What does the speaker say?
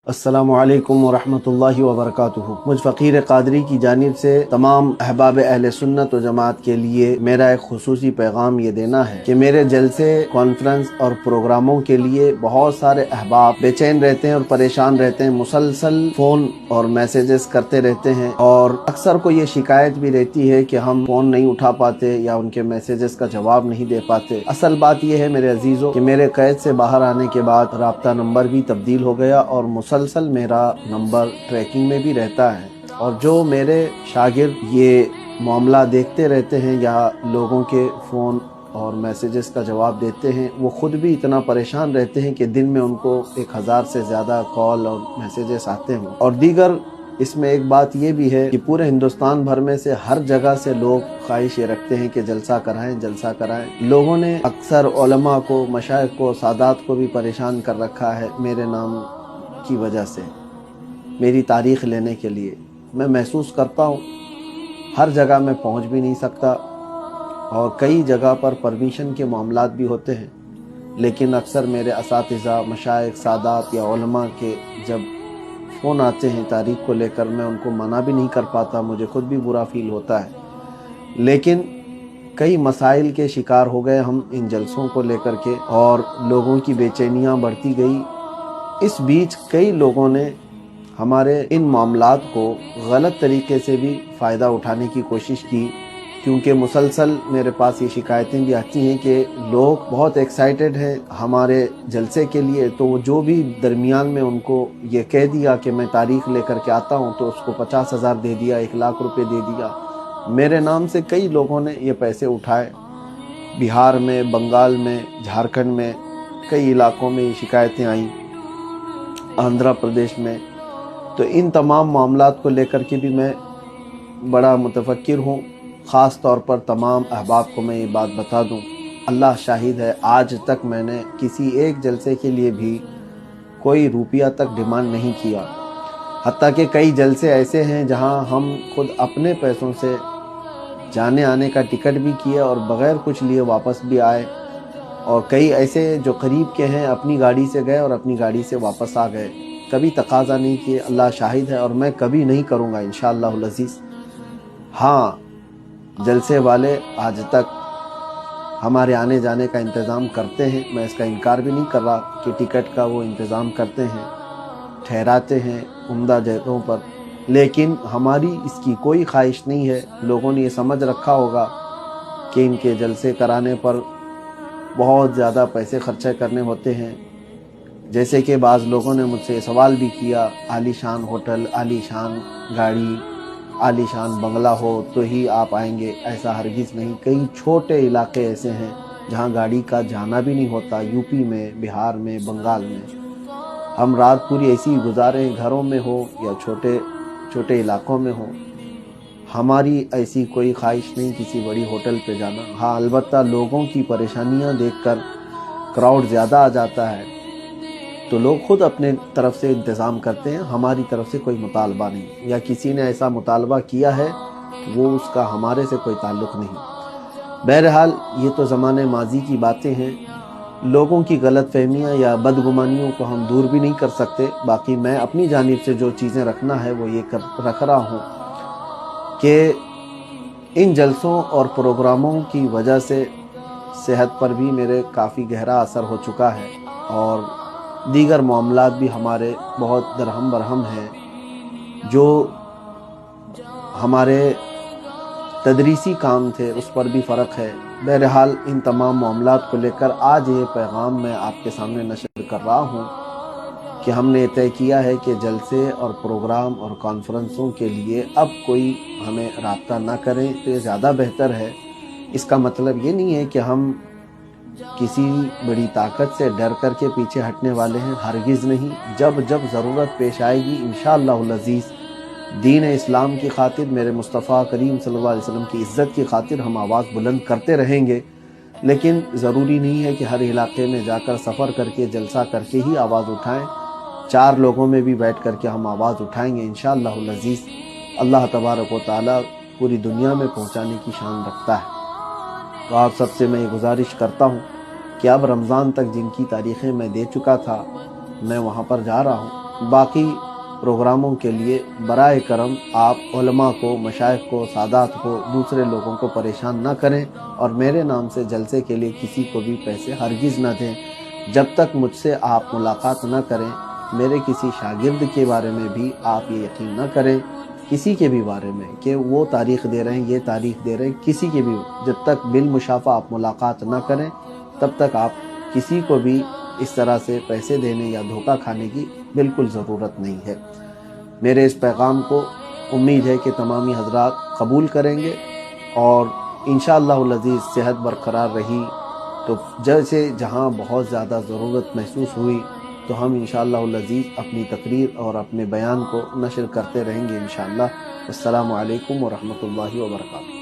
अस्सलामु अलैकुम वरहमतुल्लाहि वबरकातुहू। मुझ फ़कीर क़ादरी की जानिब से तमाम अहबाब अहले सुन्नत व जमात के लिए मेरा एक खुसूसी पैगाम ये देना है कि मेरे जलसे, कॉन्फ्रेंस और प्रोग्रामों के लिए बहुत सारे अहबाब बेचैन रहते हैं और परेशान रहते हैं। मुसलसल फ़ोन और मैसेजेस करते रहते हैं और अक्सर को ये शिकायत भी रहती है कि हम फ़ोन नहीं उठा पाते या उनके मैसेजेस का जवाब नहीं दे पाते। असल बात यह है मेरे अजीज़ों कि मेरे कैद से बाहर आने के बाद राब्ता नंबर भी तब्दील हो गया और मुसलसल मेरा नंबर ट्रैकिंग में भी रहता है। और जो मेरे शागिर्द ये मामला देखते रहते हैं या लोगों के फ़ोन और मैसेजेस का जवाब देते हैं, वो ख़ुद भी इतना परेशान रहते हैं कि दिन में उनको 1000 से ज़्यादा कॉल और मैसेजेस आते हैं। और दीगर इसमें एक बात ये भी है कि पूरे हिंदुस्तान भर में से हर जगह से लोग ख्वाहिश ये रखते हैं कि जलसा कराएं, जलसा कराएं। लोगों ने अक्सर उलमा को, मशाइख को, सादात को भी परेशान कर रखा है मेरे नाम की वजह से, मेरी तारीख़ लेने के लिए। मैं महसूस करता हूँ हर जगह मैं पहुँच भी नहीं सकता और कई जगह पर परमिशन के मामलात भी होते हैं, लेकिन अक्सर मेरे असातिज़ा, मशाइख, सादात या उलमा के जब फ़ोन आते हैं तारीख़ को लेकर, मैं उनको मना भी नहीं कर पाता, मुझे खुद भी बुरा फील होता है। लेकिन कई मसाइल के शिकार हो गए हम इन जलसों को लेकर के और लोगों की बेचैनियाँ बढ़ती गई। इस बीच कई लोगों ने हमारे इन मामलात को गलत तरीके से भी फ़ायदा उठाने की कोशिश की, क्योंकि मुसलसल मेरे पास ये शिकायतें भी आती हैं कि लोग बहुत एक्साइटेड हैं हमारे जलसे के लिए, तो जो भी दरमियान में उनको ये कह दिया कि मैं तारीख़ लेकर के आता हूँ तो उसको 50,000 दे दिया, 1 लाख रुपए दे दिया। मेरे नाम से कई लोगों ने ये पैसे उठाए। बिहार में, बंगाल में, झारखंड में, कई इलाकों में ये शिकायतें आईं, आंध्र प्रदेश में। तो इन तमाम मामलात को लेकर के भी मैं बड़ा मुतफक्किर हूँ। ख़ास तौर पर तमाम अहबाब को मैं ये बात बता दूँ, अल्लाह शाहिद है, आज तक मैंने किसी एक जलसे के लिए भी कोई रुपया तक डिमांड नहीं किया। हत्ता कि कई जलसे ऐसे हैं जहाँ हम खुद अपने पैसों से जाने आने का टिकट भी किए और बग़ैर कुछ लिए वापस भी आए। और कई ऐसे जो करीब के हैं अपनी गाड़ी से गए और अपनी गाड़ी से वापस आ गए, कभी तकाज़ा नहीं किए। अल्लाह शाहिद है और मैं कभी नहीं करूँगा इंशाअल्लाहुल अज़ीज़। हाँ, जलसे वाले आज तक हमारे आने जाने का इंतज़ाम करते हैं, मैं इसका इनकार भी नहीं कर रहा कि टिकट का वो इंतज़ाम करते हैं, ठहराते हैं उम्दा जगहों पर, लेकिन हमारी इसकी कोई ख्वाहिश नहीं है। लोगों ने ये समझ रखा होगा कि इनके जलसे कराने पर बहुत ज़्यादा पैसे खर्चे करने होते हैं। जैसे कि बाज़ लोगों ने मुझसे सवाल भी किया, आलीशान होटल, आलीशान गाड़ी, आलीशान बंगला हो तो ही आप आएंगे। ऐसा हरगिज़ नहीं। कई छोटे इलाके ऐसे हैं जहां गाड़ी का जाना भी नहीं होता, यूपी में, बिहार में, बंगाल में। हम रात पूरी ऐसी ही गुजारें, घरों में हो या छोटे छोटे इलाकों में हो। हमारी ऐसी कोई ख्वाहिश नहीं किसी बड़ी होटल पे जाना। हाँ, अलबत्ता लोगों की परेशानियां देखकर क्राउड ज़्यादा आ जाता है तो लोग खुद अपने तरफ से इंतज़ाम करते हैं, हमारी तरफ से कोई मुतालबा नहीं, या किसी ने ऐसा मुतालबा किया है वो उसका हमारे से कोई ताल्लुक़ नहीं। बहरहाल ये तो ज़माने माजी की बातें हैं। लोगों की गलत फहमियाँ या बदगुमानियों को हम दूर भी नहीं कर सकते। बाकी मैं अपनी जानिब से जो चीज़ें रखना है वो ये रख रहा हूँ कि इन जलसों और प्रोग्रामों की वजह से सेहत पर भी मेरे काफ़ी गहरा असर हो चुका है और दीगर मामलात भी हमारे बहुत दरहम बरहम हैं। जो हमारे तदरीसी काम थे उस पर भी फ़र्क है। बहरहाल इन तमाम मामलात को लेकर आज ये पैगाम मैं आपके सामने नशर कर रहा हूँ कि हमने तय किया है कि जलसे और प्रोग्राम और कॉन्फ्रेंसों के लिए अब कोई हमें राब्ता ना करें तो ये ज़्यादा बेहतर है। इसका मतलब ये नहीं है कि हम किसी बड़ी ताकत से डर करके पीछे हटने वाले हैं, हरगिज़ नहीं। जब जब ज़रूरत पेश आएगी इंशाअल्लाहुल अज़ीज़, दीन इस्लाम की खातिर, मेरे मुस्तफ़ा करीम सल्लल्लाहु अलैहि वसल्लम की इज़्ज़त की खातिर हम आवाज़ बुलंद करते रहेंगे। लेकिन ज़रूरी नहीं है कि हर इलाके में जाकर सफ़र करके जलसा करके ही आवाज़ उठाएं। 4 लोगों में भी बैठ करके हम आवाज़ उठाएंगे इंशाअल्लाहुल अज़ीज़। अल्लाह तबारक व तआला पूरी दुनिया में पहुँचाने की शान रखता है। तो आप सबसे मैं ये गुजारिश करता हूँ कि अब रमज़ान तक जिनकी तारीख़ें मैं दे चुका था, मैं वहाँ पर जा रहा हूँ। باقی پروگراموں کے لیے برائے کرم آپ علماء کو، مشائخ کو، سادات کو، دوسرے لوگوں کو پریشان نہ کریں، اور میرے نام سے جلسے کے لیے کسی کو بھی پیسے ہرگز نہ دیں جب تک مجھ سے آپ ملاقات نہ کریں۔ میرے کسی شاگرد کے بارے میں بھی آپ یہ یقین نہ کریں، کسی کے بھی بارے میں، کہ وہ تاریخ دے رہے ہیں، یہ تاریخ دے رہے ہیں، کسی کے بھی، جب تک بالمشافہ آپ ملاقات نہ کریں تب تک آپ کسی کو بھی اس طرح سے پیسے دینے یا دھوکہ کھانے کی بالکل ضرورت نہیں ہے۔ میرے اس پیغام کو امید ہے کہ تمامی حضرات قبول کریں گے، اور انشاءاللہ العزیز صحت برقرار رہی تو جیسے جہاں بہت زیادہ ضرورت محسوس ہوئی تو ہم انشاءاللہ العزیز اپنی تقریر اور اپنے بیان کو نشر کرتے رہیں گے انشاءاللہ۔ السلام علیکم ورحمۃ اللہ وبرکاتہ۔